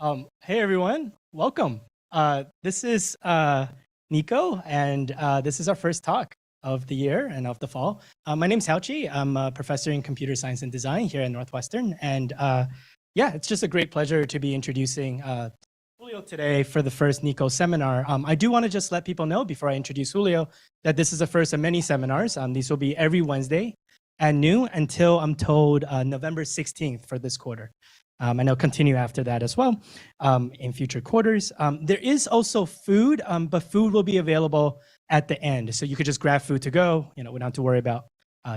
Hey everyone, welcome. This is Nico, and this is our first talk of the year and of the fall. My name's Hauchi. I'm a professor in computer science and design here at Northwestern, and yeah, it's just a great pleasure to be introducing Julio today for the first Nico seminar. I do want to just let people know before I introduce Julio that this is the first of many seminars. These will be every Wednesday at noon until I'm told November 16th for this quarter. And it'll continue after that as well in future quarters. There is also food, but food will be available at the end. So you could just grab food to go. We don't have to worry about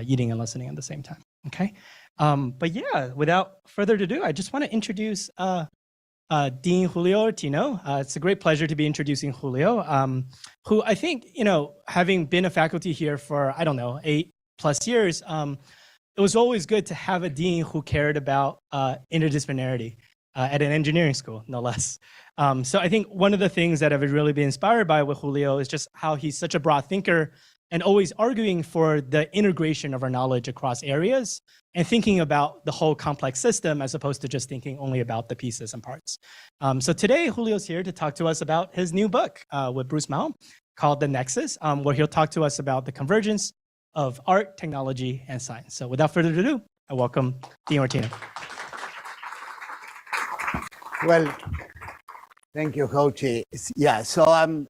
eating and listening at the same time, okay? But yeah, without further ado, I just want to introduce Dean Julio Ortino. It's a great pleasure to be introducing Julio, who I think, having been a faculty here for, 8+ years, it was always good to have a dean who cared about interdisciplinarity at an engineering school, no less. So I think one of the things that I've really been inspired by with Julio is just how he's such a broad thinker and always arguing for the integration of our knowledge across areas and thinking about the whole complex system as opposed to just thinking only about the pieces and parts. So today, Julio's here to talk to us about his new book with Bruce Mao called The Nexus, where he'll talk to us about the convergence of art, technology, and science. So without further ado, I welcome Dean Ortino. Well, thank you, Hauchi. Yeah, so I'm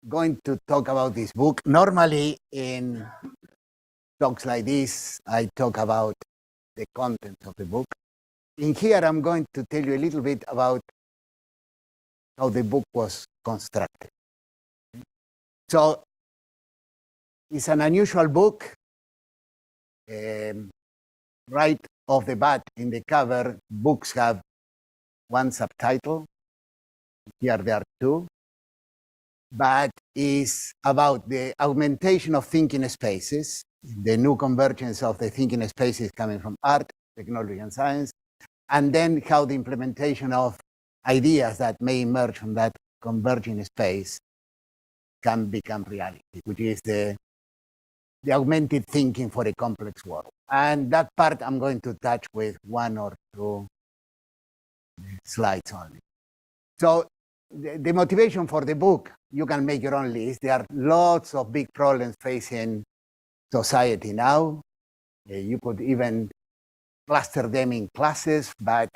going to talk about this book. Normally, in talks like this, I talk about the content of the book. In here, I'm going to tell you a little bit about how the book was constructed. So, it's an unusual book. Right off the bat in the cover, books have one subtitle. Here there are two. But it's about the augmentation of thinking spaces, the new convergence of the thinking spaces coming from art, technology, and science, and then how the implementation of ideas that may emerge from that converging space can become reality, which is the augmented thinking for a complex world. And that part I'm going to touch with one or two slides only. So the motivation for the book, you can make your own list. There are lots of big problems facing society now. You could even cluster them in classes, but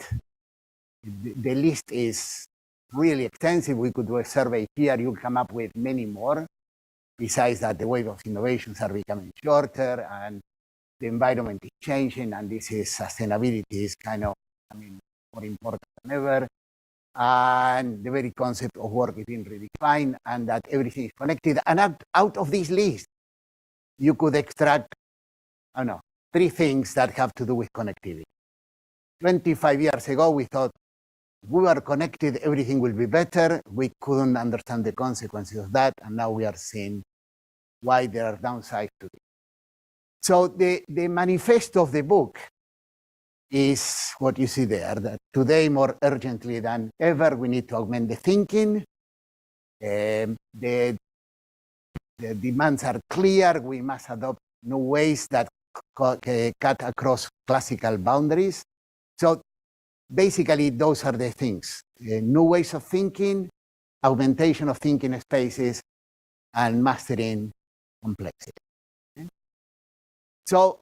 the list is really extensive. We could do a survey here. You'll come up with many more. Besides that, the wave of innovations are becoming shorter and the environment is changing, and this is sustainability is kind of, more important than ever. And the very concept of work is being redefined and that everything is connected. And out of this list, you could extract, 3 things that have to do with connectivity. 25 years ago, we thought we were connected, everything will be better. We couldn't understand the consequences of that, and now we are seeing why there are downsides to it. So the manifesto of the book is what you see there, that today more urgently than ever, we need to augment the thinking. The demands are clear. We must adopt new ways that cut across classical boundaries. So basically, those are the things. New ways of thinking, augmentation of thinking spaces, and mastering complexity. Okay? So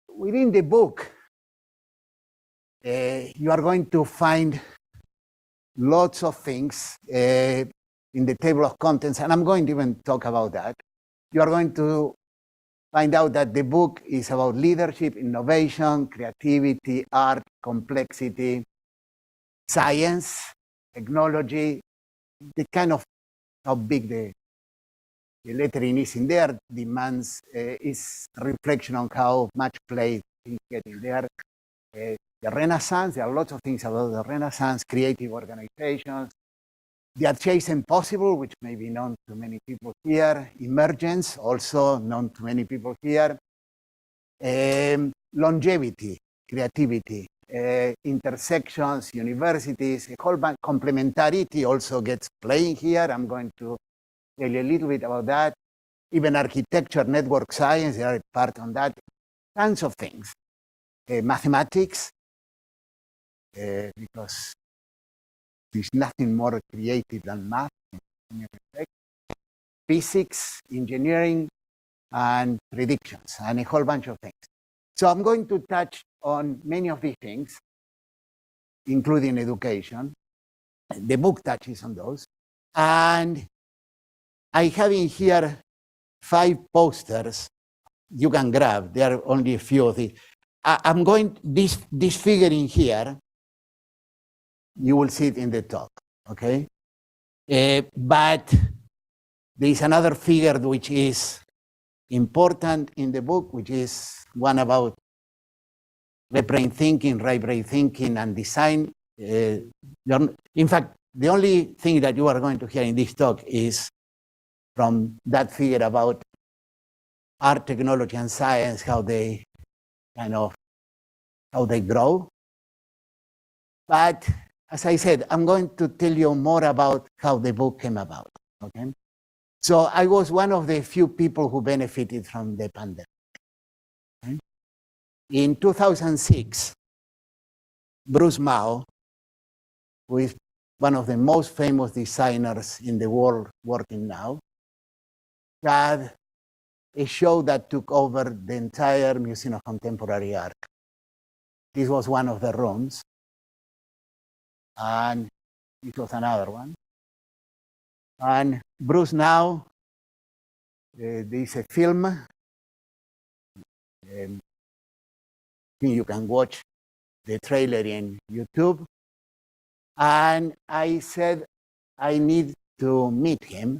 within the book, you are going to find lots of things in the table of contents, and I'm going to even talk about that. You are going to find out that the book is about leadership, innovation, creativity, art, complexity, science, technology, the kind of how big the lettering is in there demands is a reflection on how much play is getting there. The Renaissance, there are lots of things about the Renaissance, creative organizations, the adjacent possible, which may be known to many people here, emergence, also known to many people here, longevity, creativity, intersections, universities, a whole bunch, complementarity also gets playing here. I'm going to tell you a little bit about that. Even architecture, network science, they are part on that. Tons of things. Mathematics, because There's nothing more creative than math. Physics, engineering, and predictions, and a whole bunch of things. So I'm going to touch on many of these things, including education. The book touches on those. And I have in here 5 posters you can grab. There are only a few of these. I'm going, this figure in here, you will see it in the talk, okay? But there is another figure which is important in the book, which is one about left brain thinking, right brain thinking, and design. In fact, the only thing that you are going to hear in this talk is from that figure about art, technology, and science, how they grow. But as I said, I'm going to tell you more about how the book came about, okay? So I was one of the few people who benefited from the pandemic. Okay? In 2006, Bruce Mao, who is one of the most famous designers in the world working now, had a show that took over the entire Museum of Contemporary Art. This was one of the rooms, and this was another one. And Bruce now, there is a film, you can watch the trailer in YouTube. And I said, I need to meet him.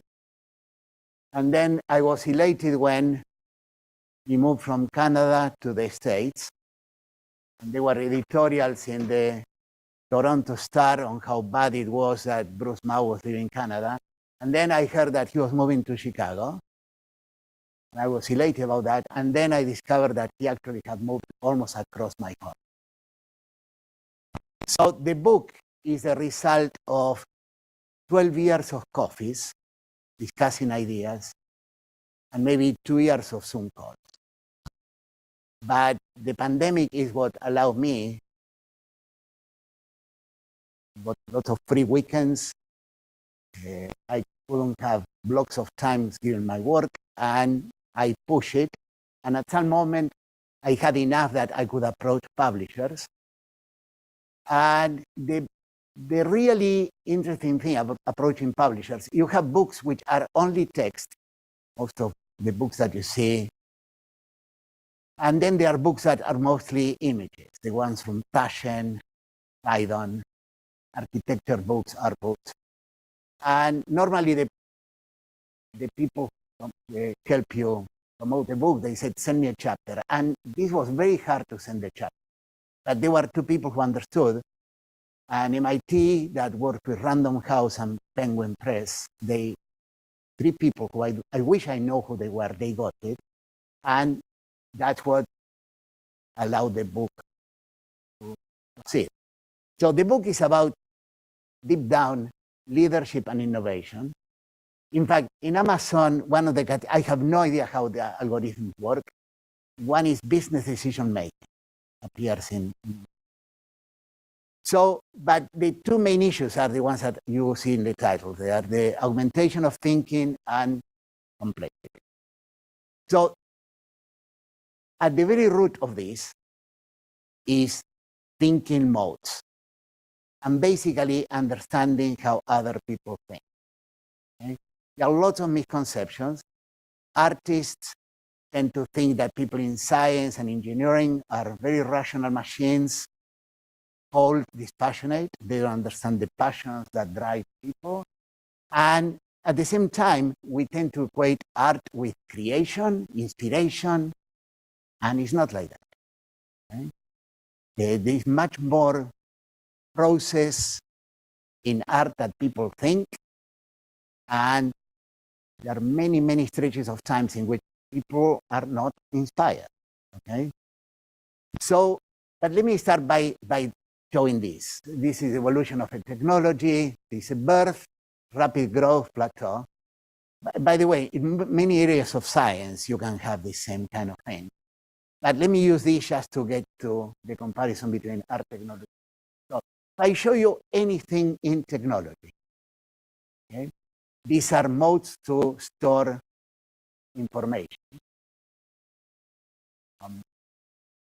And then I was elated when he moved from Canada to the States. And there were editorials in the Toronto Star on how bad it was that Bruce Mao was living in Canada. And then I heard that he was moving to Chicago. And I was elated about that. And then I discovered that he actually had moved almost across my home. So the book is a result of 12 years of coffees, discussing ideas, and maybe 2 years of Zoom calls. But the pandemic is what allowed me lots of free weekends. I couldn't have blocks of time given my work, and I push it. And at some moment, I had enough that I could approach publishers. And the really interesting thing about approaching publishers, you have books which are only text, most of the books that you see. And then there are books that are mostly images, the ones from Taschen, Haydn, architecture books, art books. And normally the people help you promote the book. They said, send me a chapter. And this was very hard to send a chapter. But there were 2 people who understood. And MIT that worked with Random House and Penguin Press, 3 people who I wish I know who they were, they got it. And that's what allowed the book to succeed. So the book is about, deep down, leadership and innovation. In fact, in Amazon, one of the, I have no idea how the algorithms work. One is business decision making, appears in. So, but the 2 main issues are the ones that you see in the title. They are the augmentation of thinking and complexity. So, at the very root of this is thinking modes, and basically understanding how other people think. Okay? There are lots of misconceptions. Artists tend to think that people in science and engineering are very rational machines, cold, dispassionate. They don't understand the passions that drive people. And at the same time, we tend to equate art with creation, inspiration, and it's not like that. Okay? There is much more process in art that people think, and there are many, many stretches of times in which people are not inspired. Okay? So, but let me start by showing this. This is evolution of a technology. This is a birth, rapid growth, plateau. By the way, in many areas of science, you can have the same kind of thing. But let me use this just to get to the comparison between art technology. So I show you anything in technology, okay? These are modes to store information.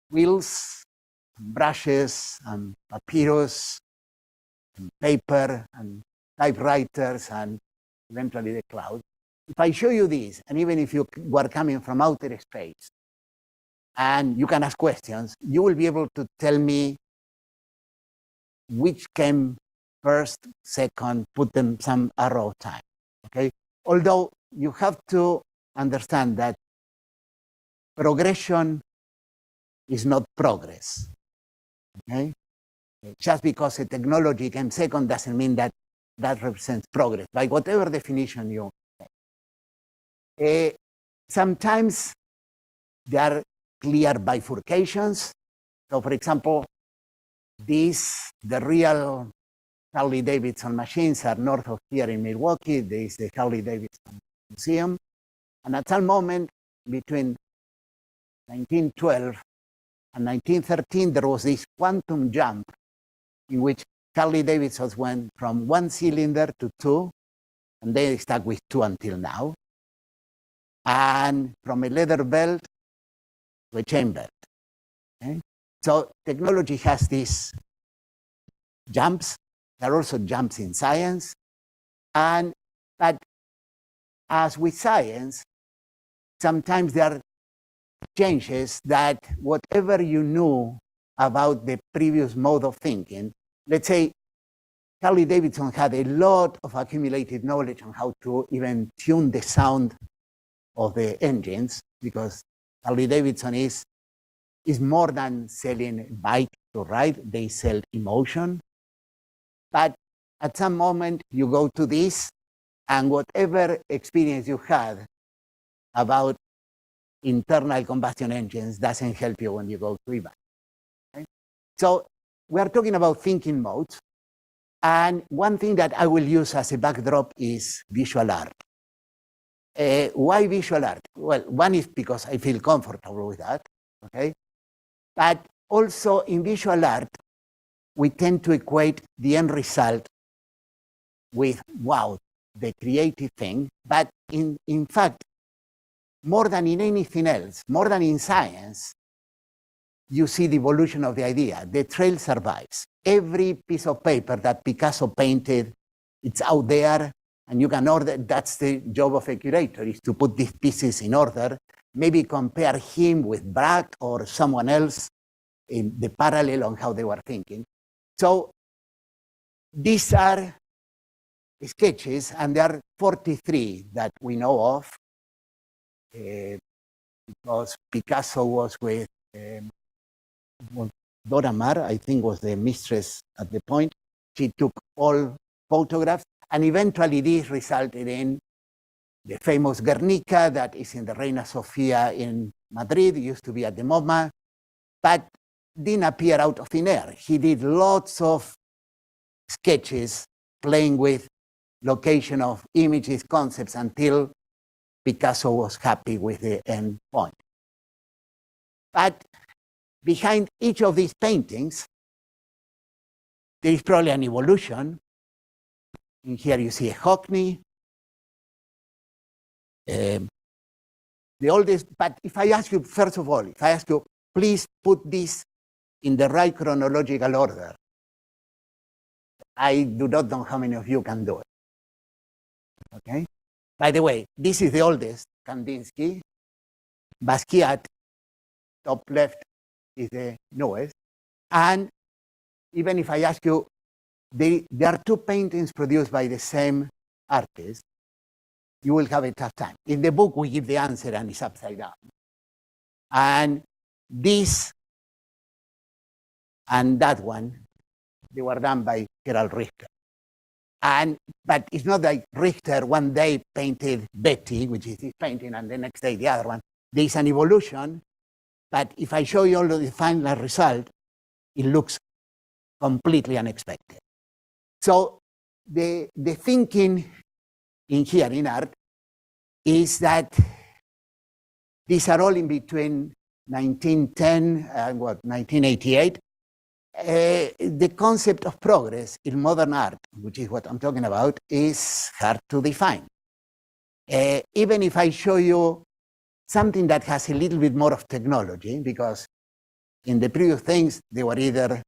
Wheels, brushes, and papyrus, and paper, and typewriters, and eventually the cloud. If I show you this, and even if you were coming from outer space, and you can ask questions, you will be able to tell me which came first, second, put them some arrow of time, okay? Although you have to understand that progression is not progress, okay? Just because a technology came second doesn't mean that that represents progress, by whatever definition you take. Sometimes there are clear bifurcations. So for example, the real Harley-Davidson machines are north of here in Milwaukee. There is the Harley-Davidson Museum. And at some moment between 1912 and 1913, there was this quantum jump in which Harley-Davidsons went from 1 cylinder to 2, and they stuck with 2 until now, and from a leather belt to a chain belt. Okay? So technology has these jumps. There are also jumps in science. But as with science, sometimes there are changes that whatever you knew about the previous mode of thinking, let's say Harley-Davidson had a lot of accumulated knowledge on how to even tune the sound of the engines, because Harley-Davidson is more than selling a bike to ride, they sell emotion. But at some moment you go to this, and whatever experience you had about internal combustion engines doesn't help you when you go to e-bike. Okay? So we are talking about thinking modes, and one thing that I will use as a backdrop is visual art. Why visual art? Well, one is because I feel comfortable with that, okay? But also in visual art, we tend to equate the end result with, wow, the creative thing. But in fact, more than in anything else, more than in science, you see the evolution of the idea. The trail survives. Every piece of paper that Picasso painted, it's out there, and you can order. That's the job of a curator, is to put these pieces in order, maybe compare him with Braque or someone else in the parallel on how they were thinking. So these are sketches, and there are 43 that we know of, because Picasso was with Dora Maar, I think was the mistress at the point. She took all photographs, and eventually this resulted in the famous Guernica that is in the Reina Sofia in Madrid. It used to be at the MoMA, but didn't appear out of thin air. He did lots of sketches playing with location of images, concepts, until Picasso was happy with the end point. But behind each of these paintings, there is probably an evolution. In here you see a Hockney. The oldest, but if I ask you, first of all, if I ask you, please put this in the right chronological order, I do not know how many of you can do it. Okay? By the way, this is the oldest, Kandinsky. Basquiat, top left, is the newest. And even if I ask you, there are two paintings produced by the same artist, you will have a tough time. In the book, we give the answer, and it's upside down. And this and that one, they were done by Gerald Richter. But it's not like Richter one day painted Betty, which is this painting, and the next day the other one. There is an evolution, but if I show you all the final result, it looks completely unexpected. So the thinking in here in art is that these are all in between 1910 and 1988. the concept of progress in modern art, which is what I'm talking about, is hard to define. Even if I show you something that has a little bit more of technology, because in the previous things, they were either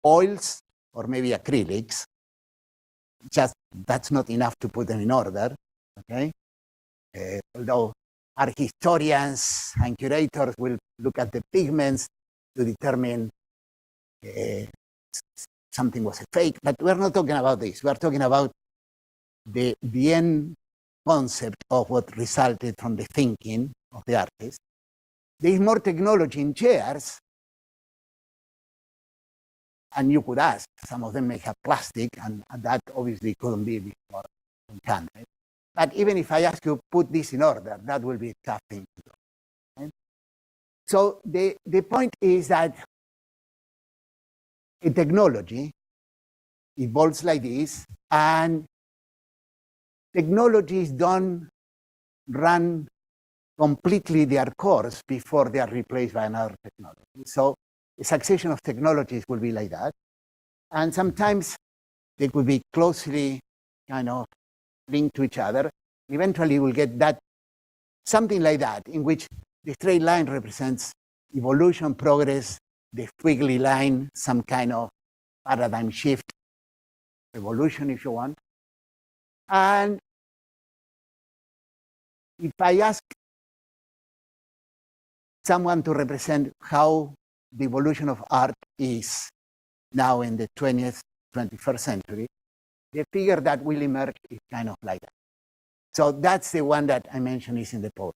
oils or maybe acrylics. Just that's not enough to put them in order, okay? Although art historians and curators will look at the pigments to determine something was a fake, but we're not talking about this. We're talking about the end concept of what resulted from the thinking of the artist. There is more technology in chairs, and you could ask, some of them may have plastic, and that obviously couldn't be before 100. But even if I ask you to put this in order, that will be a tough thing to do. Okay? So the point is that a technology evolves like this, and technologies don't run completely their course before they are replaced by another technology. So a succession of technologies will be like that. And sometimes they could be closely kind of linked to each other. Eventually we'll get that, something like that, in which the straight line represents evolution, progress, the squiggly line, some kind of paradigm shift, evolution if you want. And if I ask someone to represent how the evolution of art is now in the 20th, 21st century, the figure that will emerge is kind of like that. So that's the one that I mentioned is in the poem,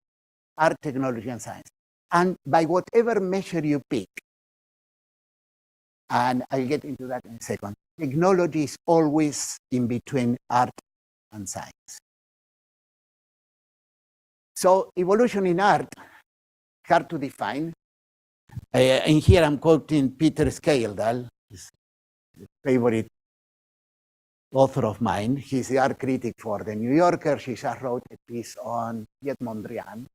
art, technology, and science. And by whatever measure you pick, and I'll get into that in a second, technology is always in between art and science. So evolution in art, hard to define. And here I'm quoting Peter Scaledal, his favorite author of mine. He's the art critic for The New Yorker. She just wrote a piece on Piet Mondrian,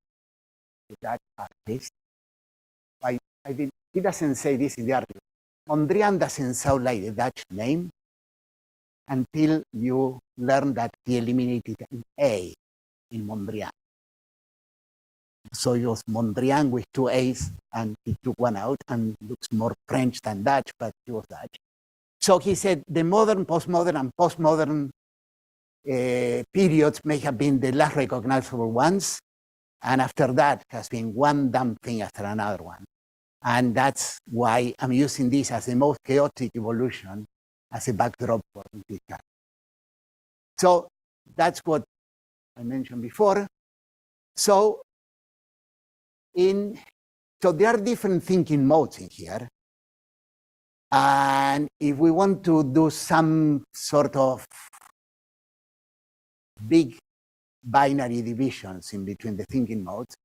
the Dutch artist. He doesn't say this in the article. Mondrian doesn't sound like a Dutch name until you learn that he eliminated an A in Mondrian. So he was Mondrian with two A's, and he took one out and looks more French than Dutch, but he was Dutch. So he said the modern, postmodern, and postmodern periods may have been the last recognizable ones, and after that has been one dumb thing after another one. And that's why I'm using this as the most chaotic evolution as a backdrop for this guy. So that's what I mentioned before. So there are different thinking modes in here. And if we want to do some sort of big binary divisions in between the thinking modes,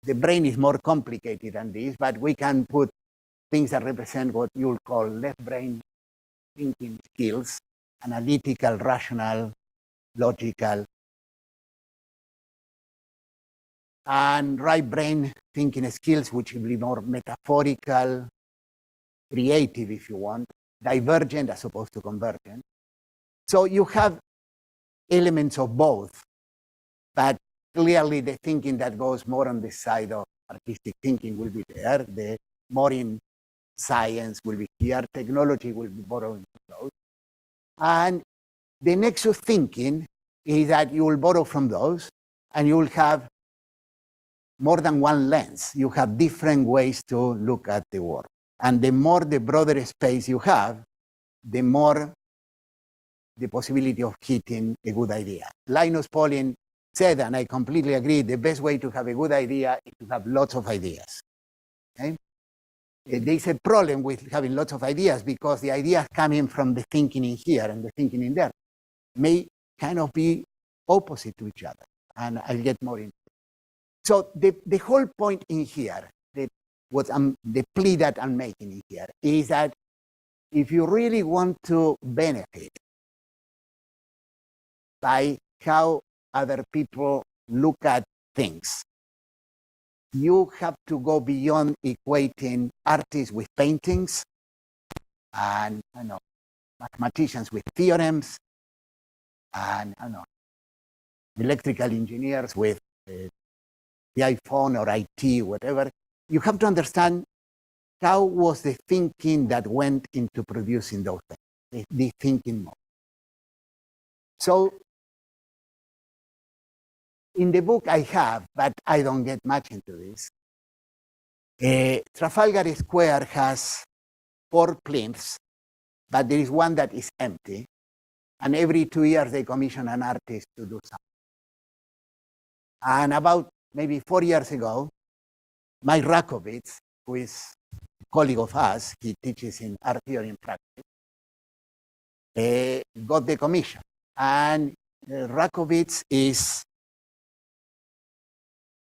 the brain is more complicated than this, but we can put things that represent what you'll call left brain thinking skills, analytical, rational, logical, and right brain thinking skills, which will be more metaphorical, creative, if you want, divergent as opposed to convergent. So you have elements of both, but clearly the thinking that goes more on the side of artistic thinking will be there. The more in science will be here. Technology will be borrowing from those. And the nexus thinking is that you will borrow from those, and you will have more than one lens. You have different ways to look at the world. And the more the broader space you have, the more the possibility of hitting a good idea. Linus Pauling said, and I completely agree, the best way to have a good idea is to have lots of ideas. Okay? There's a problem with having lots of ideas because the ideas coming from the thinking in here and the thinking in there may kind of be opposite to each other. And I'll get more into it. So the whole point in here, the plea that I'm making in here is that if you really want to benefit by how other people look at things, you have to go beyond equating artists with paintings and mathematicians with theorems, and electrical engineers with the iPhone or IT, whatever. You have to understand how was the thinking that went into producing those things, the thinking mode. So in the book I have, but I don't get much into this, Trafalgar Square has 4 plinths, but there is one that is empty. And every 2 years they commission an artist to do something. And about maybe 4 years ago, Mike Rakovitz, who is a colleague of us, he teaches in art theory and practice, got the commission. And Rakovitz is,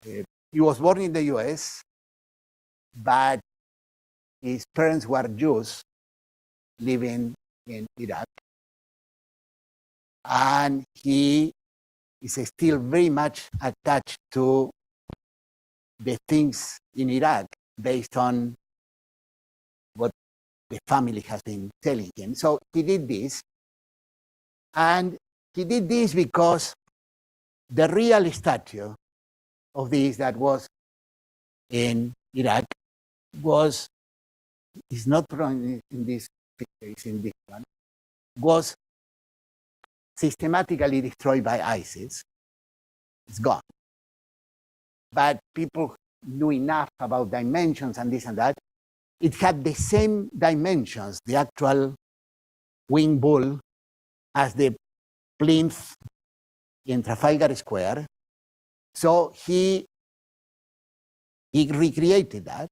he was born in the US, but his parents were Jews living in Iraq. And he is still very much attached to the things in Iraq based on what the family has been telling him. So he did this. And he did this because the real statue of this that was in Iraq is not in this picture, it's in this one, was systematically destroyed by ISIS. It's gone. But people knew enough about dimensions and this and that. It had the same dimensions, the actual wing bull, as the plinth in Trafalgar Square. So he recreated that,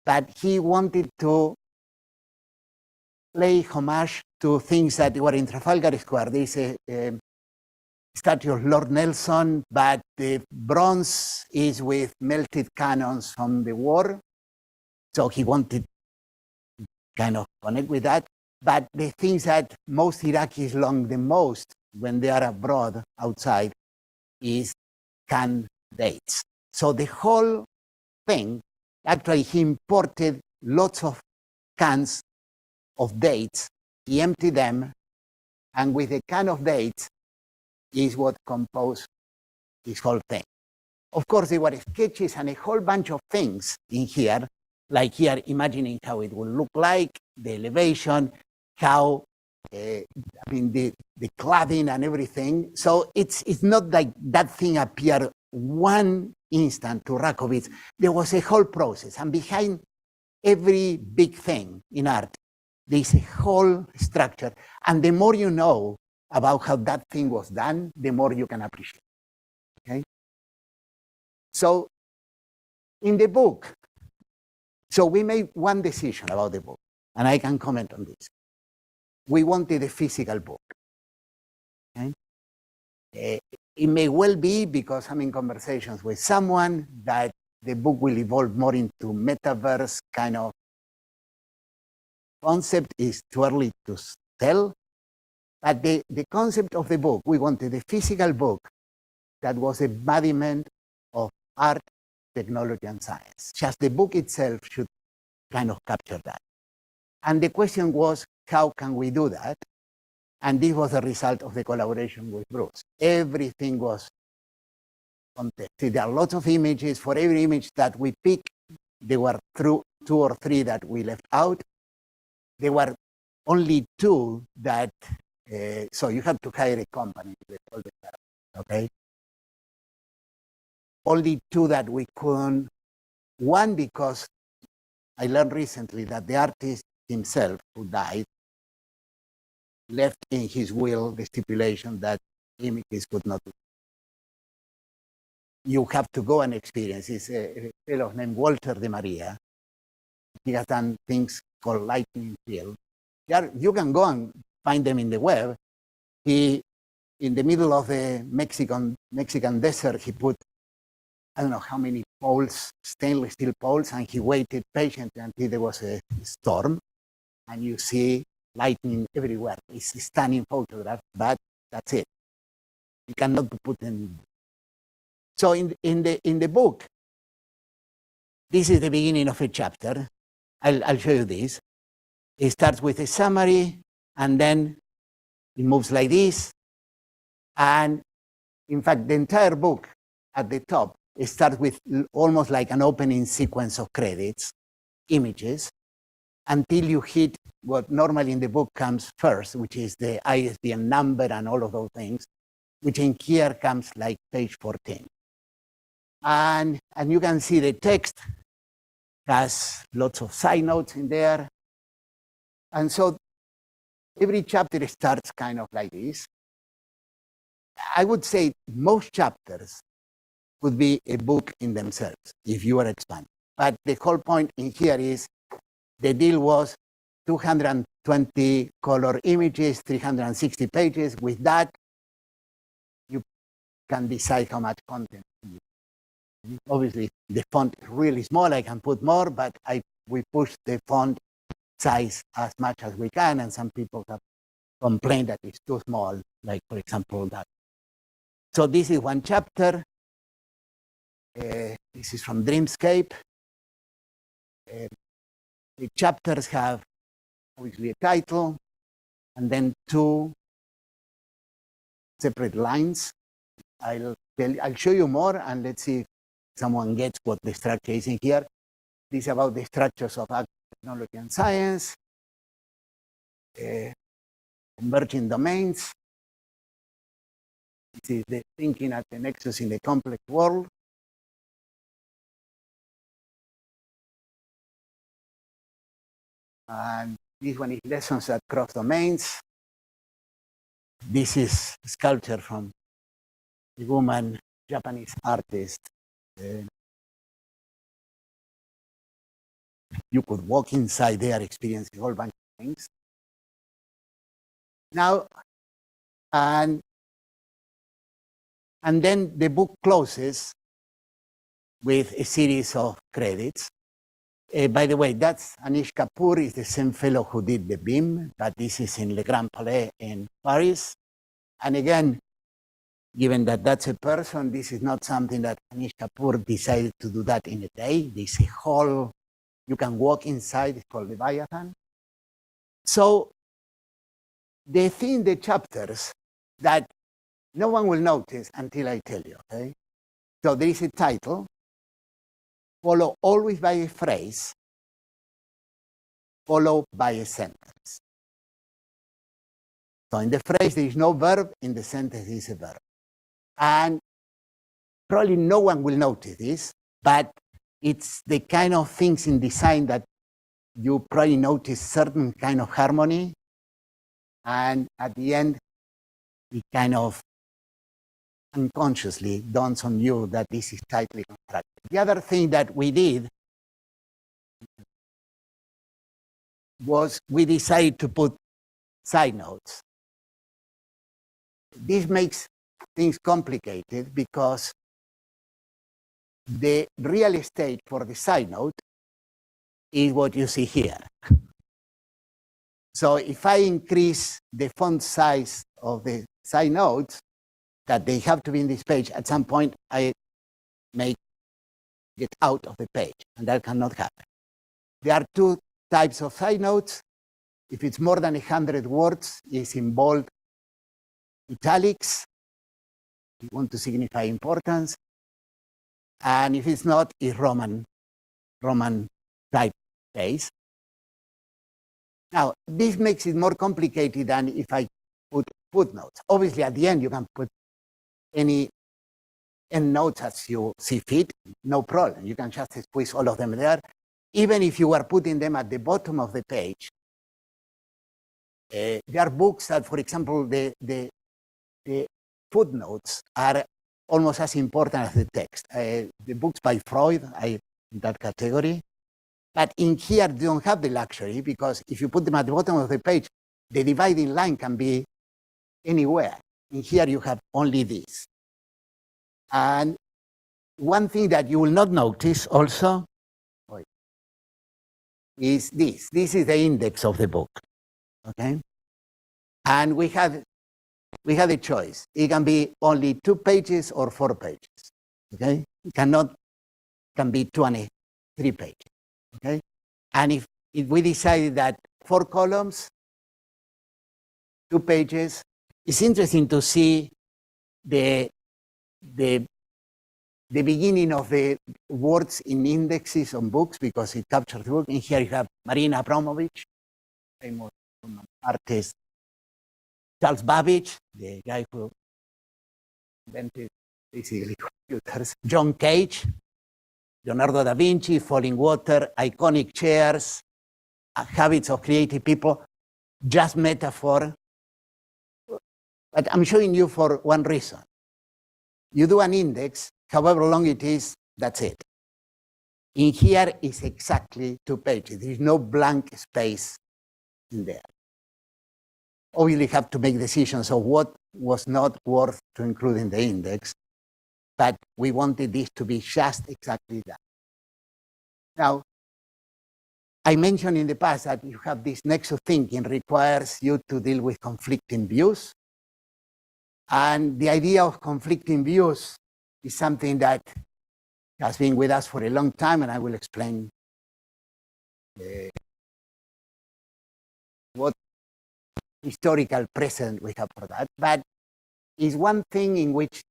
but he wanted to pay homage to things that were in Trafalgar Square. There is a statue of Lord Nelson, but the bronze is with melted cannons from the war. So he wanted to kind of connect with that. But the things that most Iraqis long the most when they are abroad outside is canned dates. So the whole thing, actually he imported lots of cans of dates, he emptied them, and with a can of dates is what composed this whole thing. Of course, there were sketches and a whole bunch of things in here, like here imagining how it would look like, the elevation, how, the cladding and everything. So it's not like that thing appeared one instant to Rakovitz. There was a whole process, and behind every big thing in art, there's a whole structure. And the more you know about how that thing was done, the more you can appreciate. Okay? So in the book, so we made one decision about the book, and I can comment on this. We wanted a physical book. Okay? It may well be, because I'm in conversations with someone, that the book will evolve more into metaverse kind of concept. Is too early to tell. But the concept of the book, we wanted a physical book that was embodiment of art, technology, and science. Just the book itself should kind of capture that. And the question was, how can we do that? And this was a result of the collaboration with Bruce. Everything was contested. There are lots of images. For every image that we picked, there were 2 or 3 that we left out. There were only 2 that, so you have to hire a company with all the stuff, okay? Only 2 that we couldn't. One, because I learned recently that the artist himself, who died, left in his will the stipulation that images could not be. You have to go and experience. It's a fellow named Walter de Maria. He has done things called lightning field. You can go and find them in the web. He, in the middle of the Mexican desert, he put, I don't know how many poles, stainless steel poles, and he waited patiently until there was a storm, and you see lightning everywhere. It's a stunning photograph, but that's it. You cannot put them. So in the book, this is the beginning of a chapter. I'll show you this. It starts with a summary, and then it moves like this. And in fact, the entire book at the top, it starts with almost like an opening sequence of credits, images, until you hit what normally in the book comes first, which is the ISBN number and all of those things, which in here comes like page 14. And you can see the text has lots of side notes in there. And so every chapter starts kind of like this. I would say most chapters would be a book in themselves if you are expanding. But the whole point in here is the deal was 220 color images, 360 pages. With that, you can decide how much content you use. Obviously, the font is really small. I can put more, but we push the font size as much as we can, and some people have complained that it's too small, like, for example, that. So this is one chapter. This is from Dreamscape. The chapters have obviously a title and then two separate lines. I'll show you more, and let's see if someone gets what the structure is in here. This is about the structures of technology and science, emerging domains. This is the thinking at the nexus in the complex world. And this one is lessons that cross domains. This is sculpture from a woman, Japanese artist. You could walk inside there, experience a whole bunch of things. Now, and then the book closes with a series of credits. By the way, that's Anish Kapoor, is the same fellow who did the beam, but this is in Le Grand Palais in Paris. And again, given that that's a person, this is not something that Anish Kapoor decided to do that in a day. This is a whole, you can walk inside, it's called Leviathan. So the thing, the chapters that no one will notice until I tell you, okay? So there is a title, followed always by a phrase, followed by a sentence. So in the phrase, there is no verb, in the sentence, there is a verb. And probably no one will notice this, but it's the kind of things in design that you probably notice certain kind of harmony, and at the end, it kind of unconsciously dawns on you that this is tightly constructed. The other thing that we did was we decided to put side notes. This makes things complicated because the real estate for the side note is what you see here. So if I increase the font size of the side notes, that they have to be in this page, at some point I may get out of the page, and that cannot happen. There are two types of side notes. If it's more than 100 words, it's in bold italics. You want to signify importance. And if it's not, it's Roman type space. Now, this makes it more complicated than if I put footnotes. Obviously, at the end, you can put any endnotes as you see fit, no problem. You can just squeeze all of them there. Even if you are putting them at the bottom of the page, there are books that, for example, the footnotes are almost as important as the text. The books by Freud are in that category. But in here, you don't have the luxury, because if you put them at the bottom of the page, the dividing line can be anywhere. In here, you have only this. And one thing that you will not notice also is this. This is the index of the book, okay? And we had a choice. It can be only 2 pages or 4 pages, okay? It can be 3 pages, okay? And if we decided that 4 columns, 2 pages. It's interesting to see the beginning of the words in indexes on books because it captures the book. And here you have Marina Abramovich, famous artist, Charles Babbage, the guy who invented basically computers, John Cage, Leonardo da Vinci, Falling Water, Iconic Chairs, Habits of Creative People, just metaphor. But I'm showing you for one reason. You do an index, however long it is, that's it. In here is exactly 2 pages. There is no blank space in there. Obviously, you have to make decisions of what was not worth to include in the index, but we wanted this to be just exactly that. Now, I mentioned in the past that you have this nexus thinking requires you to deal with conflicting views. And the idea of conflicting views is something that has been with us for a long time, and I will explain what historical precedent we have for that. But it's one thing in which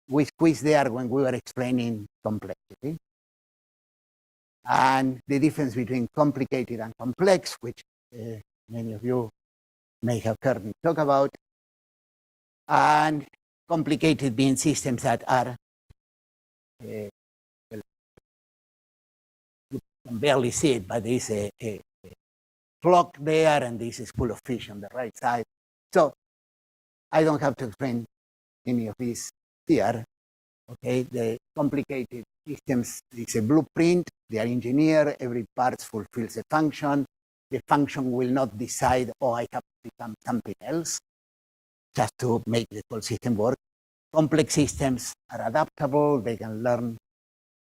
we squeezed there when we were explaining complexity. And the difference between complicated and complex, which many of you may have heard me talk about, and complicated being systems that are, well, you can barely see it, but there's a clock there and there's a school of fish on the right side. So I don't have to explain any of this here. Okay, the complicated systems is a blueprint, they are engineered, every part fulfills a function. The function will not decide, oh, I have to become something else, just to make the whole system work. Complex systems are adaptable, they can learn.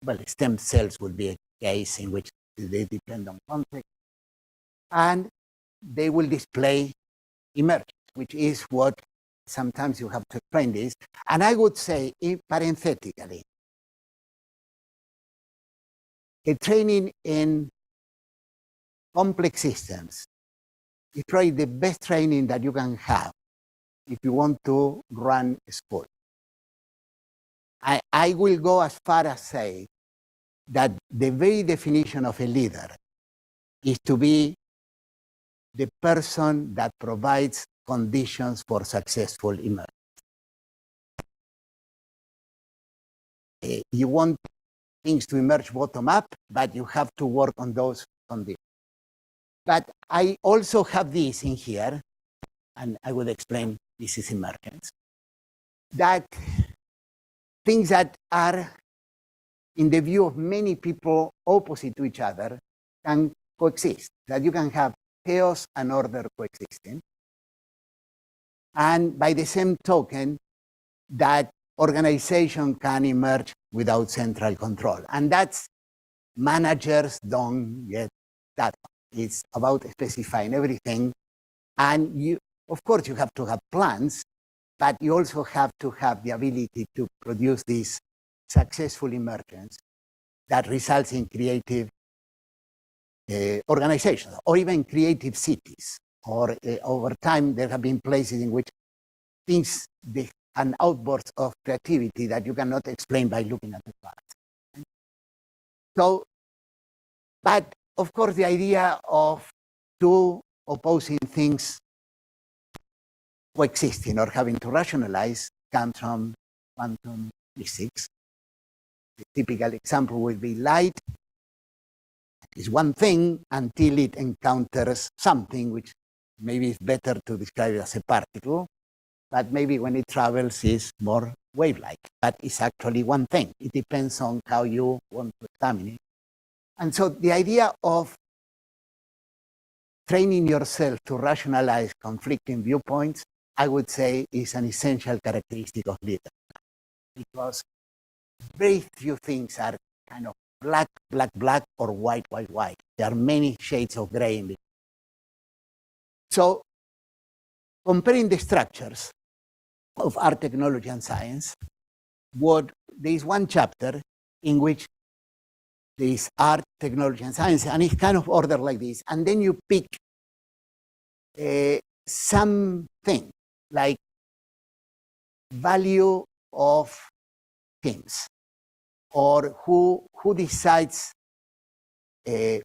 Well, stem cells will be a case in which they depend on context. And they will display emergence, which is what sometimes you have to explain this. And I would say, parenthetically, a training in complex systems is probably the best training that you can have if you want to run a school. I will go as far as say that the very definition of a leader is to be the person that provides conditions for successful emergence. You want things to emerge bottom up, but you have to work on those conditions. But I also have this in here, and I will explain this is emergence, that things that are, in the view of many people, opposite to each other, can coexist, that you can have chaos and order coexisting. And by the same token, that organization can emerge without central control. And that's, managers don't get that. It's about specifying everything. And you, of course, you have to have plans, but you also have to have the ability to produce this successful emergence that results in creative organizations, or even creative cities. Or over time, there have been places in which things, an outburst of creativity that you cannot explain by looking at the past. So, but of course, the idea of two opposing things coexisting or having to rationalize comes from quantum physics. The typical example would be light is one thing until it encounters something which maybe is better to describe it as a particle, but maybe when it travels is more wave-like, but it's actually one thing. It depends on how you want to examine it. And so the idea of training yourself to rationalize conflicting viewpoints, I would say, is an essential characteristic of leadership, because very few things are kind of black, black, black, or white, white, white. There are many shades of gray in between. So comparing the structures of art, technology, and science, there is one chapter in which there is art, technology, and science, and it's kind of ordered like this. And then you pick something like value of things, or who decides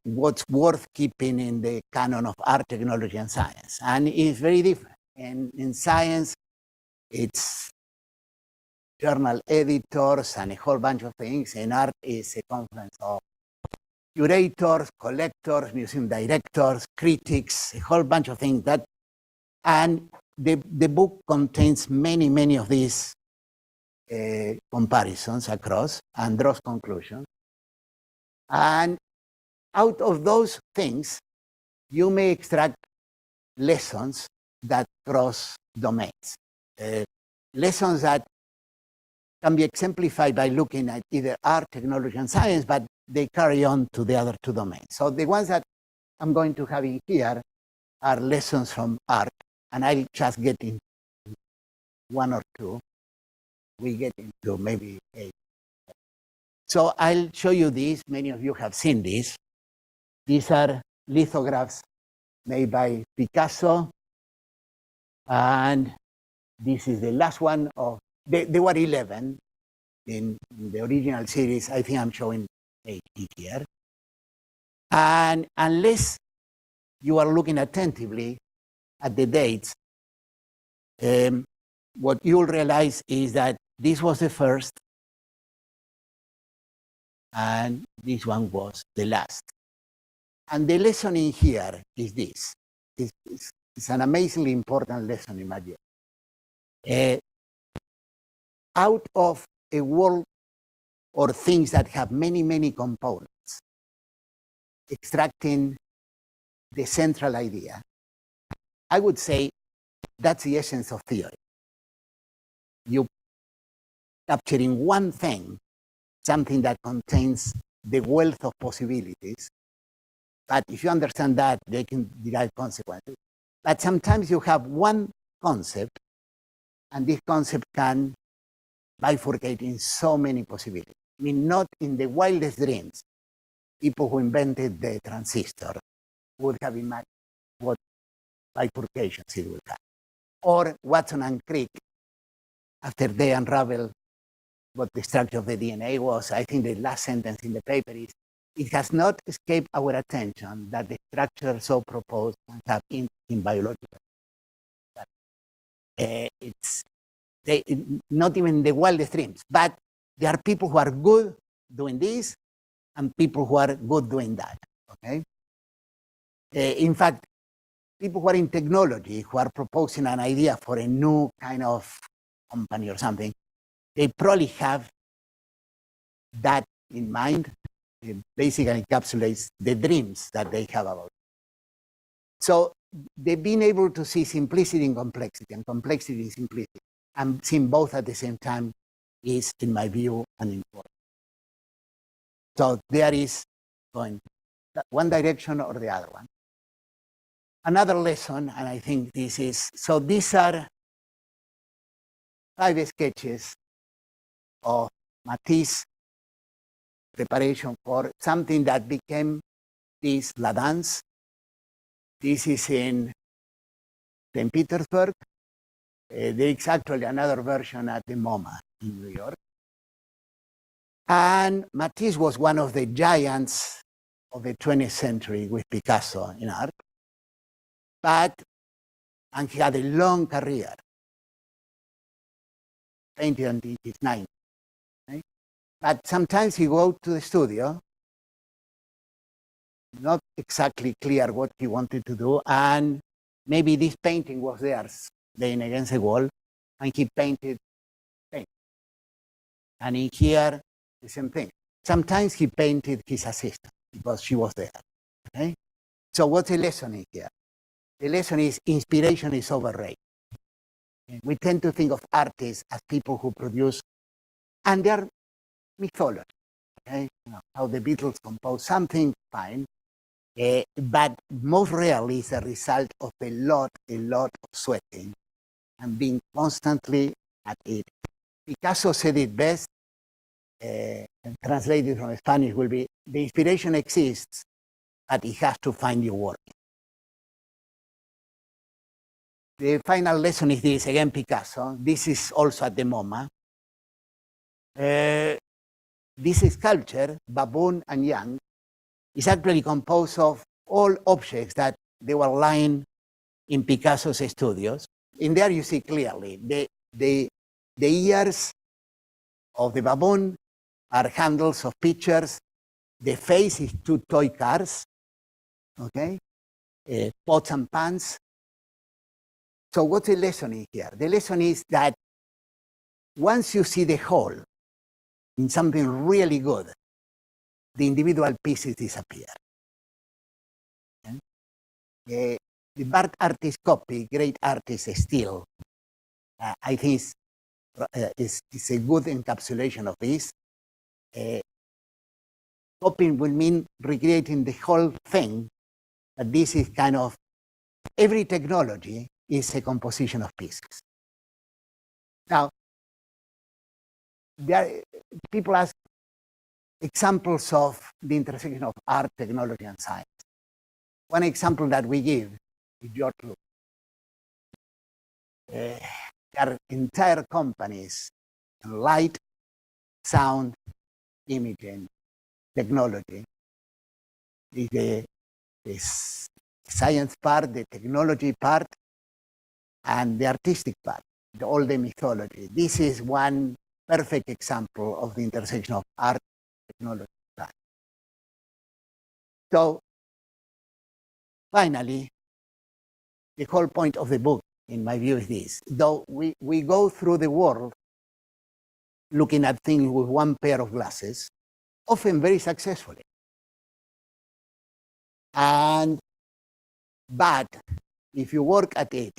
what's worth keeping in the canon of art, technology, and science. And it's very different. And in science, it's journal editors and a whole bunch of things. In art, is a conference of curators, collectors, museum directors, critics, a whole bunch of things. And the book contains many of these comparisons across and draws conclusions. And out of those things, you may extract lessons that cross domains. Lessons that can be exemplified by looking at either art, technology, and science, but they carry on to the other two domains. So the ones that I'm going to have in here are lessons from art, and I'll just get in one or two. We get into maybe 8. So I'll show you these. Many of you have seen these. These are lithographs made by Picasso, and this is the last one of, there were 11 in the original series. I think I'm showing 8 here. And unless you are looking attentively at the dates, what you'll realize is that this was the first, and this one was the last. And the lesson in here is this. It's an amazingly important lesson in my view. Out of a world or things that have many components, extracting the central idea, I would say that's the essence of theory. You capturing one thing, something that contains the wealth of possibilities, but if you understand that, they can derive consequences. But sometimes you have one concept, and this concept can bifurcate in so many possibilities. I mean, not in the wildest dreams, people who invented the transistor would have imagined what bifurcations it would have. Or Watson and Crick, after they unraveled what the structure of the DNA was, I think the last sentence in the paper is, it has not escaped our attention that the structure so proposed can have in biological. It's not even the wildest dreams, but there are people who are good doing this and people who are good doing that, okay? In fact, people who are in technology, who are proposing an idea for a new kind of company or something, they probably have that in mind. It basically encapsulates the dreams that they have about it. So they've been able to see simplicity in complexity and complexity in simplicity, and seeing both at the same time is, in my view, an important. So there is going one direction or the other one. Another lesson, and I think this is, so these are 5 sketches of Matisse preparation for something that became this La Danse. This is in St. Petersburg. There is actually another version at the MoMA in New York. And Matisse was one of the giants of the 20th century with Picasso in art. And he had a long career, painted until his 90s. Right? But sometimes he go to the studio, not exactly clear what he wanted to do, and maybe this painting was there, laying against the wall, and he painted. And in here, the same thing. Sometimes he painted his assistant because she was there. Okay? So what's the lesson in here? The lesson is inspiration is overrated. We tend to think of artists as people who produce, and they are mythology. Okay? You know, how the Beatles composed something, fine. But most rarely is a result of a lot of sweating and being constantly at it. Picasso said it best, translated from Spanish will be, the inspiration exists, but it has to find you working. the final lesson is this, again, Picasso. This is also at the MoMA. This sculpture, Baboon and Young, is actually composed of all objects that they were lying in Picasso's studios. In there you see clearly the ears of the baboon are handles of pictures. The face is two toy cars, okay? Pots and pans. So what's the lesson in here? The lesson is that once you see the whole in something really good, the individual pieces disappear. Okay? The bad artist copy, great artist steal. I think is a good encapsulation of this. Copying will mean recreating the whole thing, but this is kind of, every technology is a composition of pieces. Now, people ask examples of the intersection of art, technology, and science. One example that we give is your clue. There are entire companies in light, sound, imaging, technology. The science part, the technology part, and the artistic part, all the mythology. This is one perfect example of the intersection of art, technology, and science. So, finally, the whole point of the book, in my view, is this. Though we go through the world looking at things with one pair of glasses, often very successfully. But if you work at it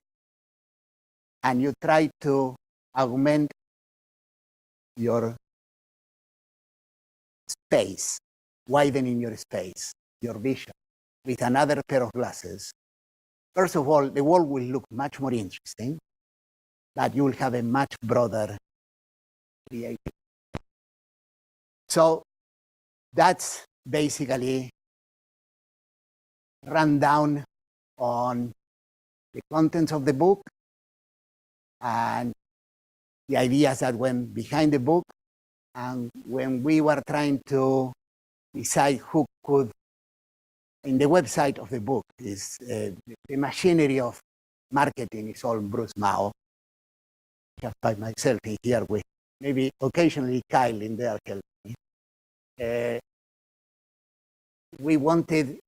and you try to augment your space, widening your space, your vision, with another pair of glasses, first of all, the world will look much more interesting, but you will have a much broader creativity. So that's basically rundown on the contents of the book and the ideas that went behind the book. And when we were trying to decide who could, in the website of the book, is the machinery of marketing is all Bruce Mao. Just by myself in here with maybe occasionally Kyle in there helping me. We wanted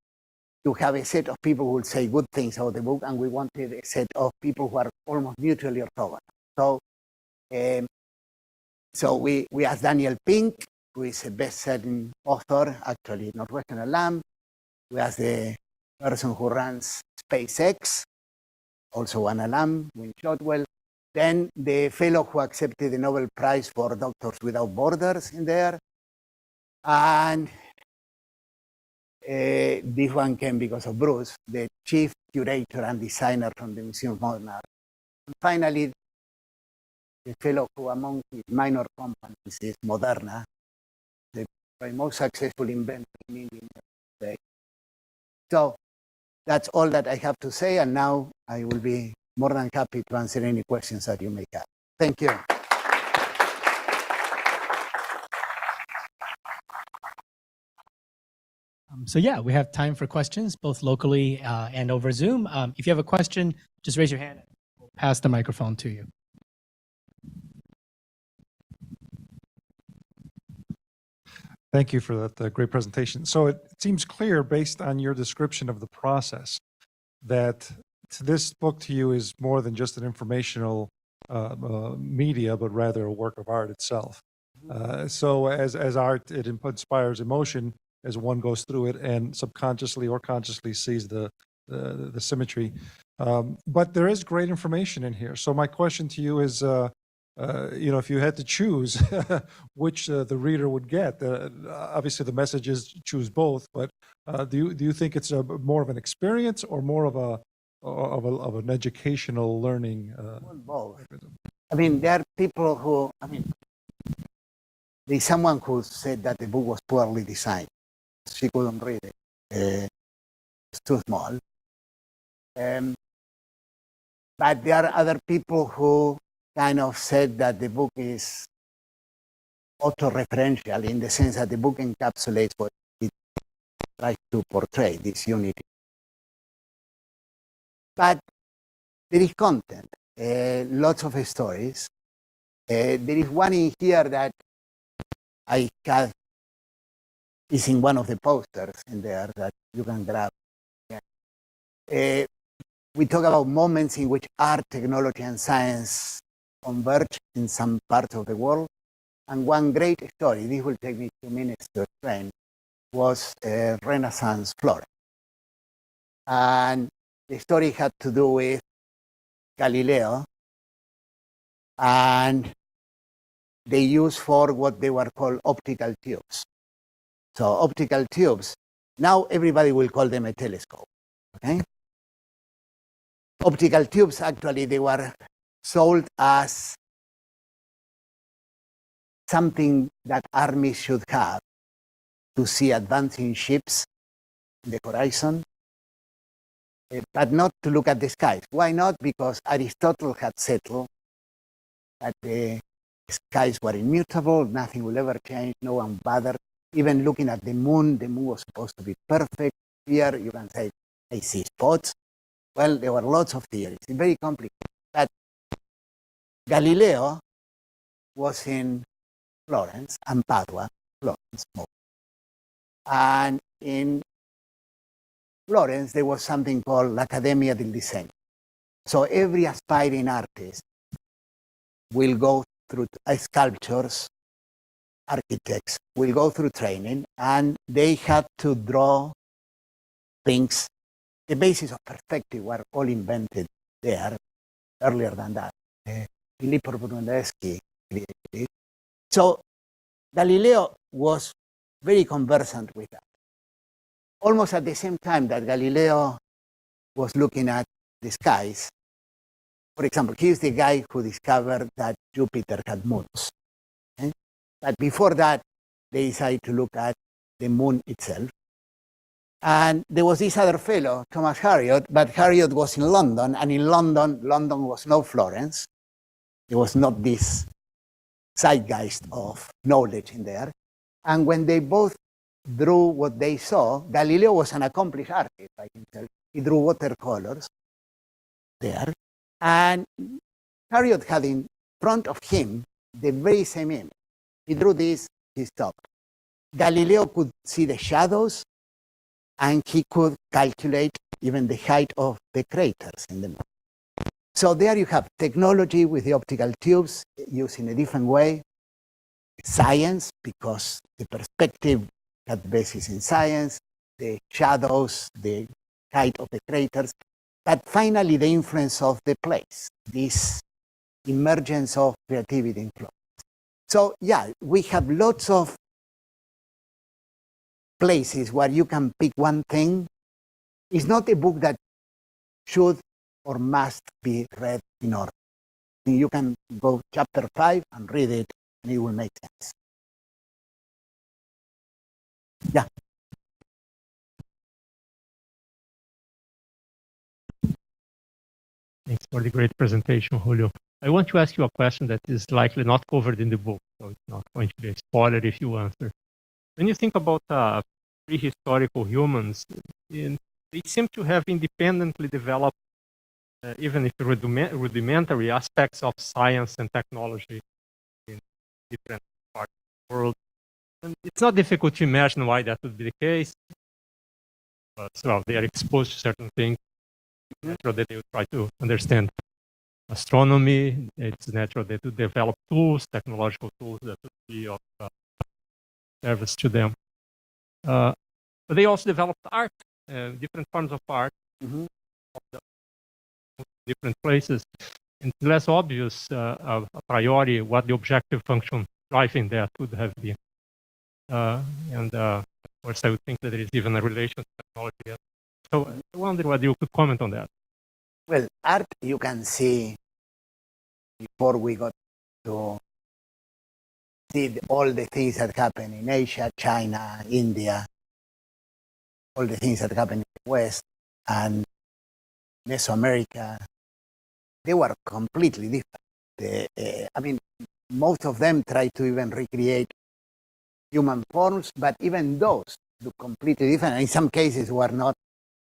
to have a set of people who would say good things about the book, and we wanted a set of people who are almost mutually orthogonal. So we asked Daniel Pink, who is a best-selling author, actually Northwestern alum. We asked the person who runs SpaceX, also an alum, Win Shotwell. Then the fellow who accepted the Nobel Prize for Doctors Without Borders in there. And this one came because of Bruce, the chief curator and designer from the Museum of Modern Art. And finally, the fellow who among his minor companies is Moderna, the most successful inventor in India today. So that's all that I have to say, and now I will be more than happy to answer any questions that you may have. Thank you. So yeah, we have time for questions, both locally and over Zoom. If you have a question, just raise your hand. We'll pass the microphone to you. Thank you for that great presentation. So it seems clear, based on your description of the process, that this book to you is more than just an informational media, but rather a work of art itself. So as art, it inspires emotion as one goes through it and subconsciously or consciously sees the symmetry. But there is great information in here. So my question to you is, if you had to choose which the reader would get, obviously the message is choose both, but do you think it's more of an experience or more of an educational learning? Both. I mean, there are people who, there's someone who said that the book was poorly designed. She couldn't read it. It's too small. But there are other people who kind of said that the book is auto-referential in the sense that the book encapsulates what it tries to portray, this unity. But there is content, lots of stories. There is one in here that I have, is in one of the posters in there that you can grab. Yeah. We talk about moments in which art, technology, and science converge in some parts of the world. And one great story, this will take me 2 minutes to explain, was Renaissance Florence. And the story had to do with Galileo, and they used for what they were called optical tubes. So optical tubes, now everybody will call them a telescope, okay? Optical tubes, actually, they were sold as something that armies should have to see advancing ships in the horizon, but not to look at the skies. Why not? Because Aristotle had settled that the skies were immutable, nothing will ever change, no one bothered. Even looking at the moon was supposed to be perfect. Here you can say, I see spots. Well, there were lots of theories, it's very complicated. But Galileo was in Florence and Padua, Florence more. And in Florence, there was something called l'Accademia del Disegno. So every aspiring artist will go through sculptors, architects will go through training, and they had to draw things. The basis of perspective were all invented there earlier than that. Filippo Brunelleschi created it. So Galileo was very conversant with that. Almost at the same time that Galileo was looking at the skies, for example, he's the guy who discovered that Jupiter had moons. Okay? But before that, they decided to look at the moon itself. And there was this other fellow, Thomas Harriot, but Harriot was in London, and in London was no Florence. There was not this zeitgeist of knowledge in there. And when they both drew what they saw, Galileo was an accomplished artist by himself. He drew watercolors there. And Harriot had in front of him the very same image. He drew this, he stopped. Galileo could see the shadows, and he could calculate even the height of the craters in the moon. So there you have technology with the optical tubes used in a different way. Science, because the perspective had basis in science, the shadows, the height of the craters, but finally the influence of the place, this emergence of creativity in Florence. So yeah, we have lots of places where you can pick one thing. It's not a book that should or must be read in order. You can go chapter 5 and read it, and it will make sense. Yeah. Thanks for the great presentation, Julio. I want to ask you a question that is likely not covered in the book, so it's not going to be a spoiler if you answer. When you think about prehistorical humans, they seem to have independently developed, even if rudimentary aspects of science and technology in different parts of the world. And it's not difficult to imagine why that would be the case, but well, they are exposed to certain things. It's natural that they would try to understand astronomy. It's natural that they develop tools, technological tools that would be of service to them. But they also developed art, different forms of art, different places. And it's less obvious a priori what the objective function driving that would have been. Of course, I would think that there is even a relation to technology. So I wonder whether you could comment on that. Well, art you can see before we got to see all the things that happen in Asia, China, India, all the things that happen in the West and Mesoamerica, they were completely different. I mean, most of them try to even recreate human forms, but even those look completely different. And in some cases, were not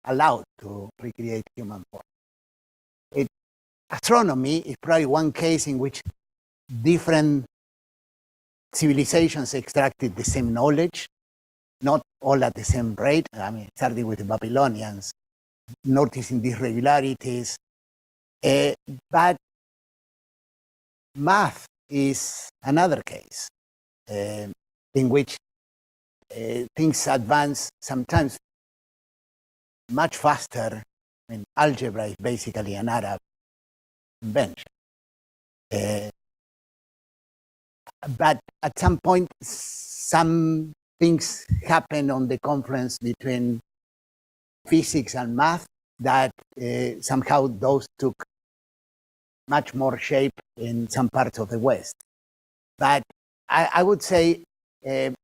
allowed to recreate human forms. Astronomy is probably one case in which different civilizations extracted the same knowledge, not all at the same rate. I mean, starting with the Babylonians, noticing these regularities. But math is another case in which things advance sometimes much faster. I mean, algebra is basically an Arab invention. But at some point, some things happen on the confluence between physics and math that somehow those took much more shape in some parts of the West. But I would say the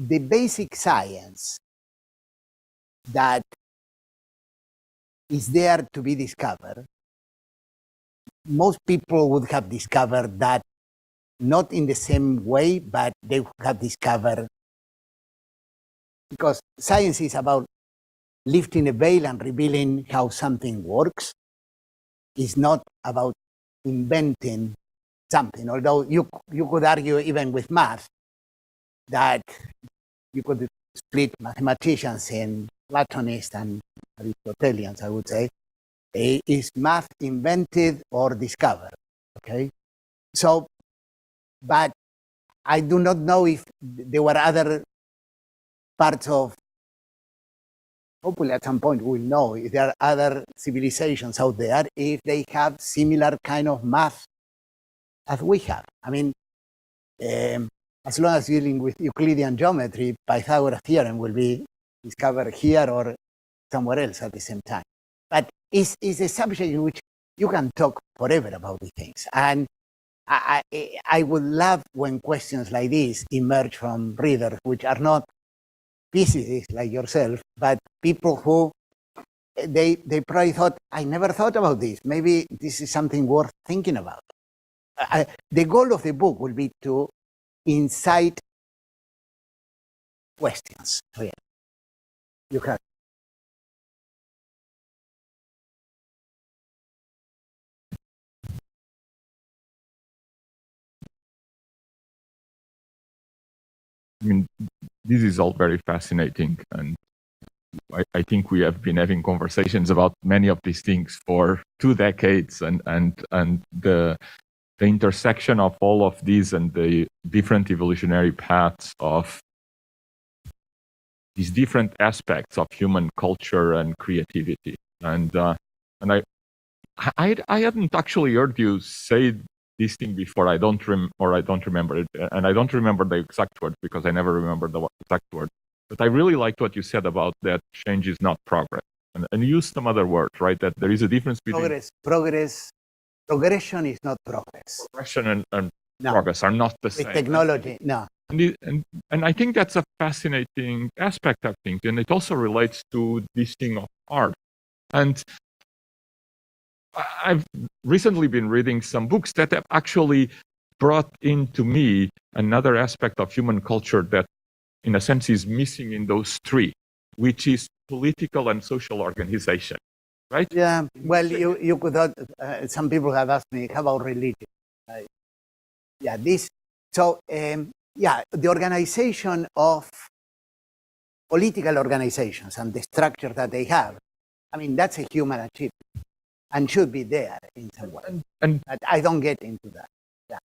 basic science that is there to be discovered, most people would have discovered that not in the same way, but they would have discovered, because science is about lifting a veil and revealing how something works. It's not about inventing something, although you could argue even with math that you could split mathematicians in Platonists and Aristotelians, I would say. Is math invented or discovered? Okay, so, but I do not know if there were other parts of, hopefully at some point we'll know if there are other civilizations out there, if they have similar kind of math as we have. I mean, as long as dealing with Euclidean geometry, Pythagoras' theorem will be discovered here or somewhere else at the same time. But it's a subject in which you can talk forever about these things. And I would love when questions like this emerge from readers, which are not physicists like yourself, but people who they probably thought, I never thought about this. Maybe this is something worth thinking about. The goal of the book will be to incite questions. So yeah, you have. I mean, this is all very fascinating, and I think we have been having conversations about many of these things for 2 decades, and the intersection of all of these and the different evolutionary paths of these different aspects of human culture and creativity. And I hadn't actually heard you say this thing before. I don't remember it, and I don't remember the exact word because I never remember the exact word. But I really liked what you said about that change is not progress, and use some other words, right? That there is a difference between Progression is not progress. Progression and no. Progress are not the same. With technology, no. And I think that's a fascinating aspect, I think, and it also relates to this thing of art. And I've recently been reading some books that have actually brought into me another aspect of human culture that, in a sense, is missing in those three, which is political and social organization, right? Yeah, well, you could not, some people have asked me, how about religion? Yeah, this, so, yeah, the organization of political organizations and the structure that they have, I mean, that's a human achievement and should be there in some way. But I don't get into that. Yeah.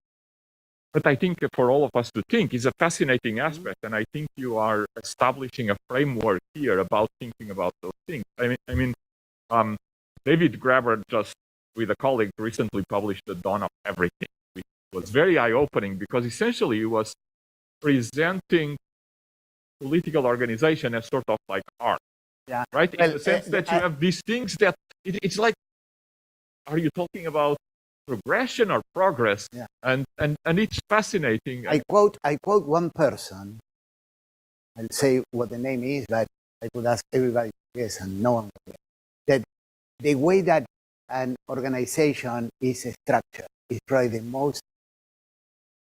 But I think for all of us to think is a fascinating aspect, and I think you are establishing a framework here about thinking about those things. I mean, David Graeber, just with a colleague, recently published The Dawn of Everything, which was very eye-opening because essentially he was presenting political organization as sort of like art, yeah. Right? Well, in the sense that you have these things that it's like, are you talking about progression or progress? Yeah. And it's fascinating. I quote one person. I'll say what the name is, but I could ask everybody, yes, and no one. That the way that an organization is structured is probably the most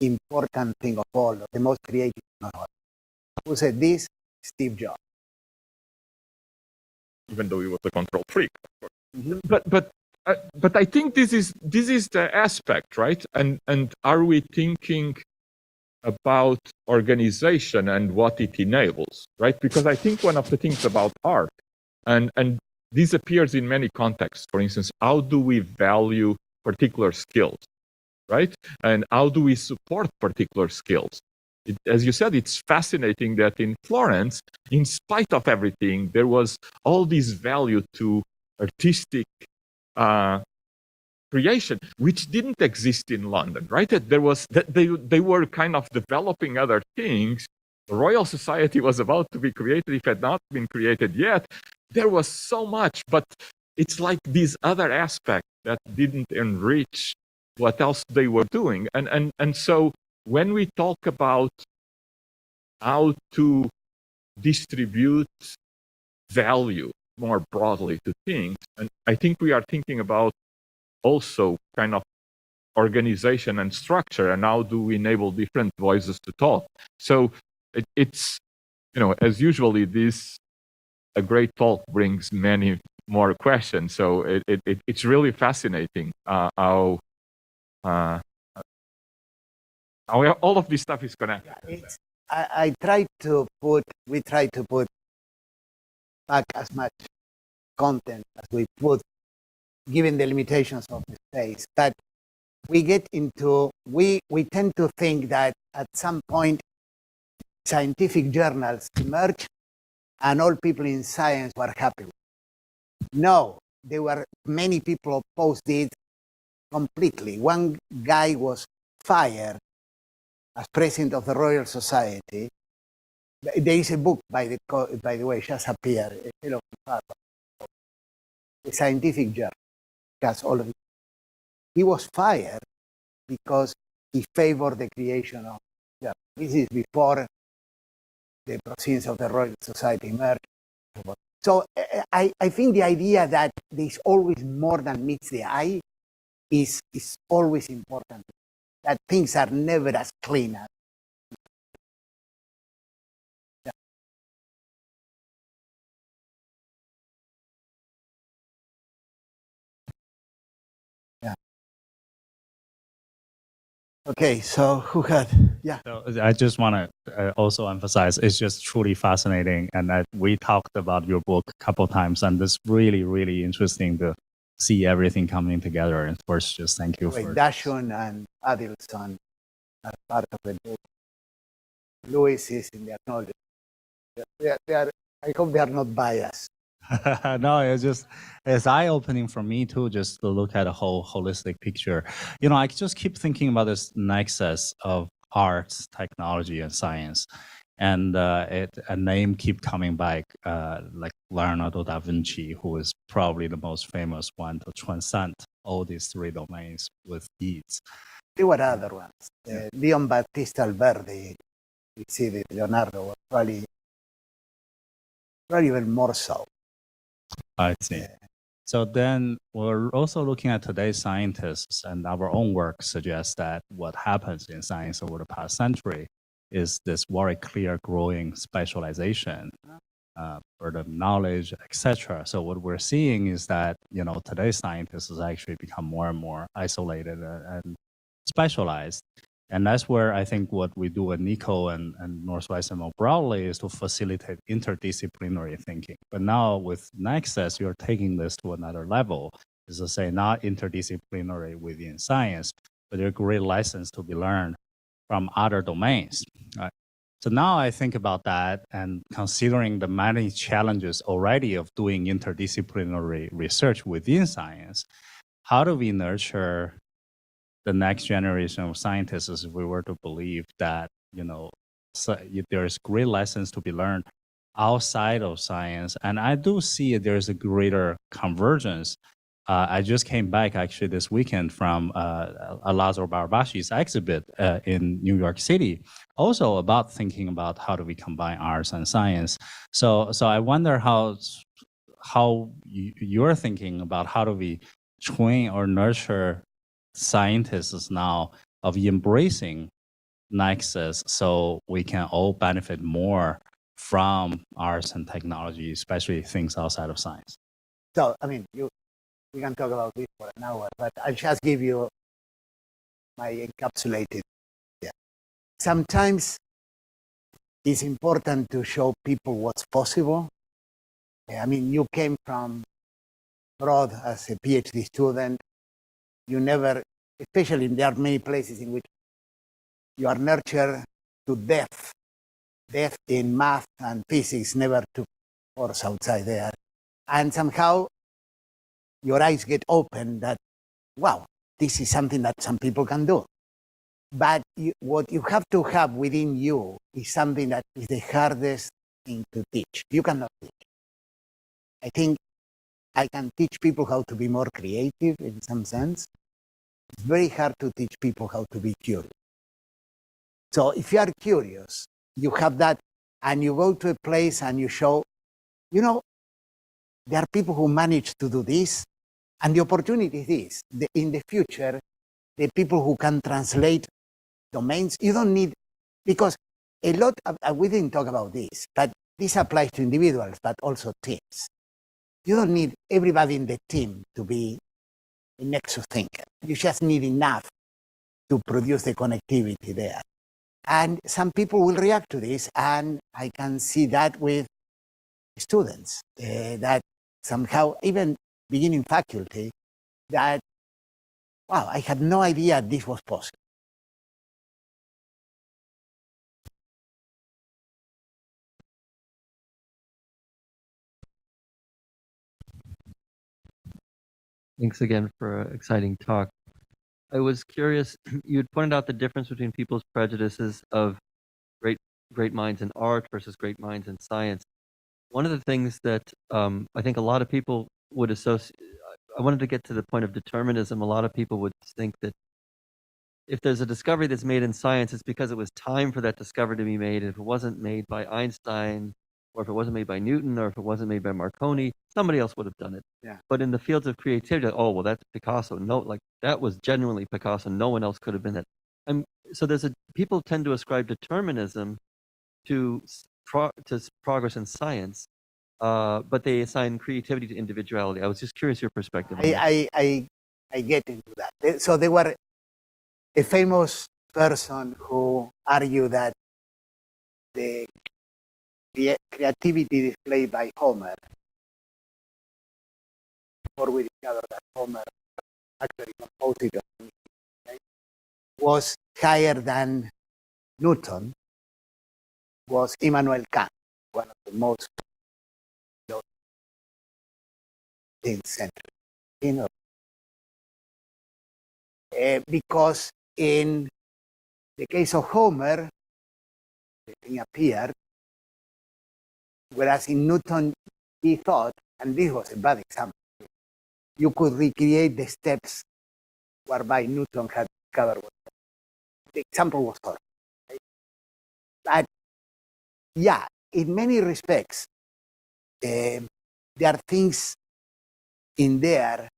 important thing of all, the most creative of all. Who said this? Steve Jobs. Even though he was a control freak. Mm-hmm. But I think this is the aspect, right? And are we thinking about organization and what it enables, right? Because I think one of the things about art, and this appears in many contexts. For instance, how do we value particular skills, right? And how do we support particular skills? As you said, it's fascinating that in Florence, in spite of everything, there was all this value to artistic creation, which didn't exist in London, right? There was they were kind of developing other things. The Royal Society was about to be created, if it had not been created yet. There was so much, but it's like these other aspects that didn't enrich what else they were doing. And so when we talk about how to distribute value more broadly to things, and I think we are thinking about also kind of organization and structure, and how do we enable different voices to talk. So it's, as usually, a great talk brings many more questions. So it's really fascinating how all of this stuff is connected. We try to put back as much content as we put, given the limitations of the space. But we tend to think that at some point scientific journals emerge and all people in science were happy with it. No, there were many people opposed it completely. One guy was fired as president of the Royal Society. There is a book, by the way, just appeared, a scientific journal. That's all of it. He was fired because he favored the creation of. This is before the proceedings of the Royal Society emerged. So I think the idea that there's always more than meets the eye is always important. That things are never as clean as. Okay, so who had? Yeah. So I just want to also emphasize, it's just truly fascinating, and that we talked about your book a couple of times, and it's really, really interesting to see everything coming together. And first, just thank you for Dashun and Adilson are part of the book. Louis is in the acknowledgement. They are. I hope they are not biased. No, it's eye-opening for me too, just to look at a whole holistic picture. I just keep thinking about this nexus of arts, technology, and science, and a name keep coming back, like Leonardo da Vinci, who is probably the most famous one to transcend all these three domains with ease. There were other ones. Leon Battista Alberti, you see that Leonardo was probably even more so. I see. So then we're also looking at today's scientists, and our own work suggests that what happens in science over the past century is this very clear growing specialization for the knowledge, etc. So what we're seeing is that, today's scientists has actually become more and more isolated and specialized. And that's where I think what we do at NICO and Northwestern more broadly is to facilitate interdisciplinary thinking. But now with Nexus, you're taking this to another level, is to say not interdisciplinary within science, but there are great lessons to be learned from other domains. Right? So now I think about that, and considering the many challenges already of doing interdisciplinary research within science, how do we nurture the next generation of scientists, if we were to believe that, there's great lessons to be learned outside of science? And I do see there's a greater convergence. I just came back actually this weekend from Lázaro Barbashi's exhibit in New York City, also about thinking about how do we combine arts and science. So I wonder how how you're thinking about how do we train or nurture scientists now of embracing Nexus so we can all benefit more from arts and technology, especially things outside of science. So, I mean, we can talk about this for an hour, but I'll just give you my encapsulated. Yeah. Sometimes it's important to show people what's possible. I mean, you came from abroad as a PhD student. You never, especially there are many places in which you are nurtured to death. Death in math and physics never took course outside there. And somehow your eyes get open that, wow, this is something that some people can do. But what you have to have within you is something that is the hardest thing to teach. You cannot teach. I think I can teach people how to be more creative in some sense. It's very hard to teach people how to be curious. So if you are curious, you have that, and you go to a place and you show, you know, there are people who manage to do this, and the opportunity is this. In the future, the people who can translate domains, you don't need, because a lot of, we didn't talk about this, but this applies to individuals, but also teams. You don't need everybody in the team to be a nexus thinker. You just need enough to produce the connectivity there. And some people will react to this, and I can see that with students, that somehow, even beginning faculty, that, wow, I had no idea this was possible. Thanks again for an exciting talk. I was curious, you had pointed out the difference between people's prejudices of great minds in art versus great minds in science. One of the things that I think a lot of people would associate, I wanted to get to the point of determinism. A lot of people would think that if there's a discovery that's made in science, it's because it was time for that discovery to be made. And if it wasn't made by Einstein, or if it wasn't made by Newton, or if it wasn't made by Marconi, somebody else would have done it. Yeah. But in the fields of creativity, oh, well, that's Picasso. No, like that was genuinely Picasso. No one else could have been it. And so people tend to ascribe determinism to progress in science, but they assign creativity to individuality. I was just curious your perspective on that. I get into that. So there were a famous person who argued that the creativity displayed by Homer, before we discovered that Homer actually composed it, was higher than Newton, was Immanuel Kant, one of the most 18th century. You know, because in the case of Homer, the thing appeared, whereas in Newton, he thought, and this was a bad example, you could recreate the steps whereby Newton had discovered what the example was horrible. Right? But yeah, in many respects, there are things in there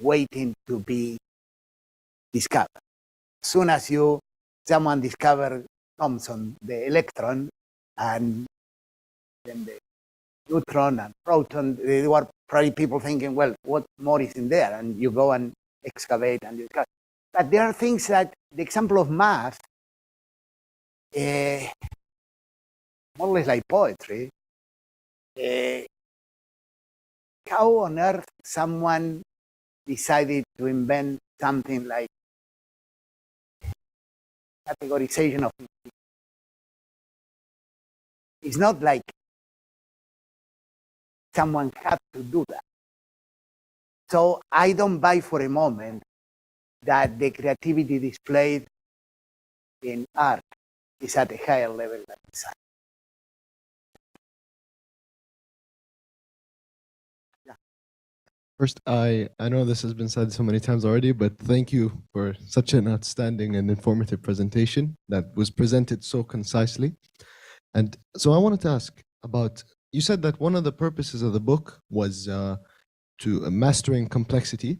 waiting to be discovered. As soon as someone discovered Thomson, the electron, and then the neutron and proton, there were probably people thinking, well, what more is in there? And you go and excavate and discover. But there are things that, the example of math, more or less like poetry, how on earth someone decided to invent something like categorization of information? It's not like someone had to do that. So I don't buy for a moment that the creativity displayed in art is at a higher level than in science. First, I know this has been said so many times already, but thank you for such an outstanding and informative presentation that was presented so concisely. And so I wanted to ask about you said that one of the purposes of the book was to mastering complexity.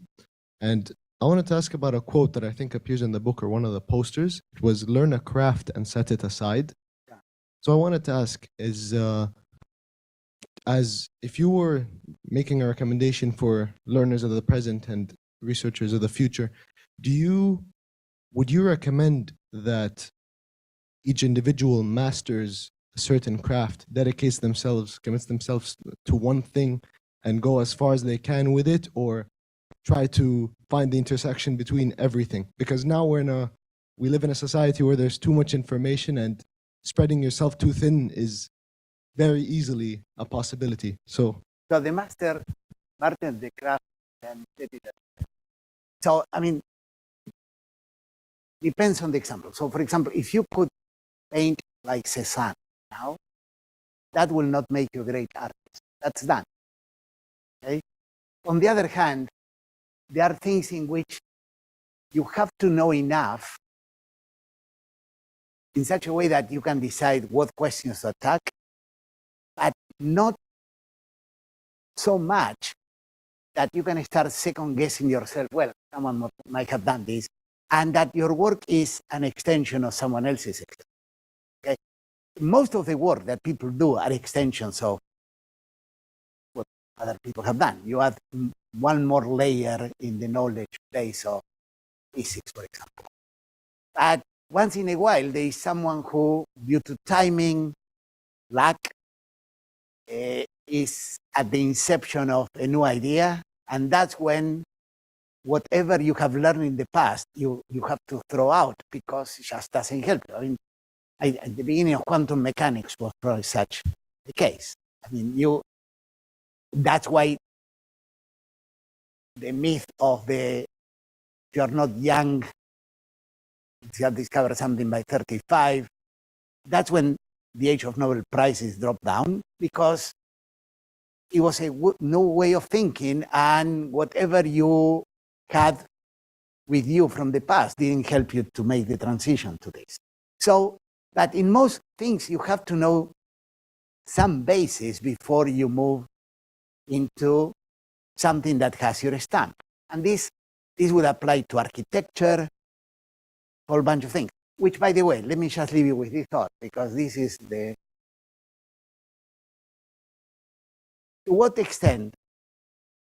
And I wanted to ask about a quote that I think appears in the book or one of the posters. It was learn a craft and set it aside. Yeah. So I wanted to ask as if you were making a recommendation for learners of the present and researchers of the future, would you recommend that each individual masters a certain craft, commits themselves to one thing and go as far as they can with it, or try to find the intersection between everything? Because now we live in a society where there's too much information, and spreading yourself too thin is very easily a possibility. So the master, Martin, the craft, and so I mean, depends on the example. So, for example, if you could paint like Cézanne now, that will not make you a great artist. That's done. Okay. On the other hand, there are things in which you have to know enough in such a way that you can decide what questions to attack, but not so much that you can start second guessing yourself. Well, someone might have done this, and that your work is an extension of someone else's. Okay? Most of the work that people do are extensions of what other people have done. You add one more layer in the knowledge base of physics, for example. But once in a while, there is someone who, due to timing, luck, is at the inception of a new idea, and that's when whatever you have learned in the past, you have to throw out because it just doesn't help you. I mean, at the beginning of quantum mechanics was probably such a case. I mean, that's why the myth of you're not young, you have discovered something by 35, that's when the age of Nobel Prizes dropped down, because it was a new way of thinking, and whatever you had with you from the past didn't help you to make the transition to this. So, but in most things, you have to know some basis before you move into something that has your stamp. And this would apply to architecture, a whole bunch of things. Which, by the way, let me just leave you with this thought, because this is to what extent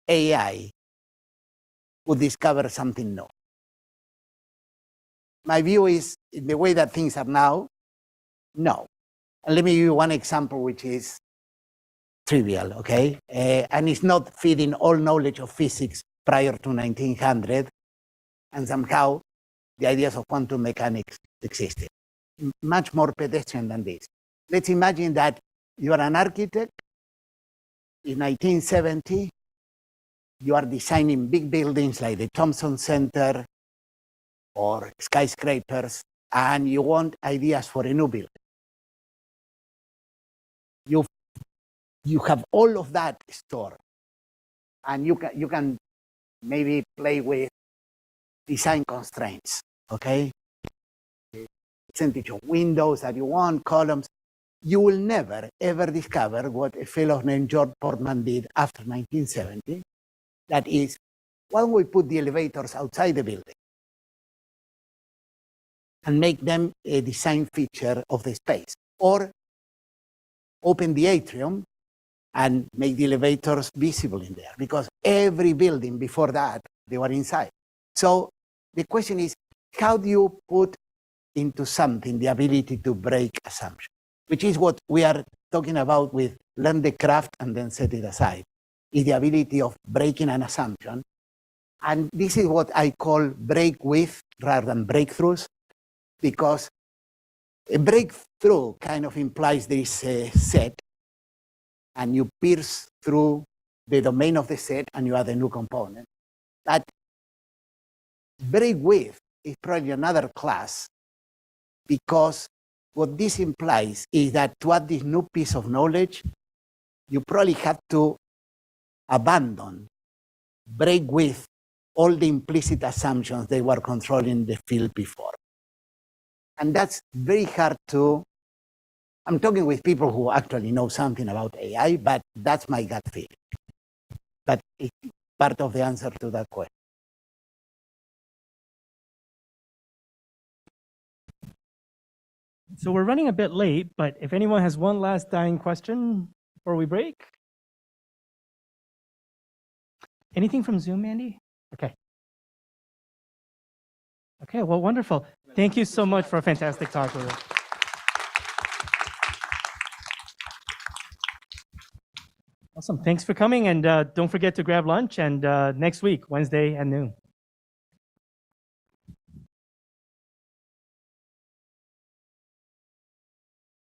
AI would discover something new? My view is, in the way that things are now, no. And let me give you one example which is trivial, okay? And it's not feeding all knowledge of physics prior to 1900, and somehow the ideas of quantum mechanics existed. Much more pedestrian than this. Let's imagine that you are an architect in 1970. You are designing big buildings like the Thompson Center or skyscrapers, and you want ideas for a new building. You have all of that stored, and you can maybe play with design constraints, okay? Percentage of windows that you want, columns. You will never, ever discover what a fellow named George Portman did after 1970. That is, why don't we put the elevators outside the building and make them a design feature of the space? Or open the atrium and make the elevators visible in there, because every building before that, they were inside. So the question is, how do you put into something the ability to break assumption, which is what we are talking about with learn the craft and then set it aside, is the ability of breaking an assumption. And this is what I call break with rather than breakthroughs, because a breakthrough kind of implies there is a set, and you pierce through the domain of the set and you add a new component. But break with is probably another class, because what this implies is that to add this new piece of knowledge, you probably have to abandon, break with all the implicit assumptions they were controlling the field before. And that's very hard to I'm talking with people who actually know something about AI, but that's my gut feeling. But it's part of the answer to that question. So we're running a bit late, but if anyone has one last dying question before we break. Anything from Zoom, Andy? Okay. Okay, well, wonderful. Thank you so much for a fantastic talk. Awesome. Thanks for coming. And don't forget to grab lunch. And next week, Wednesday at noon.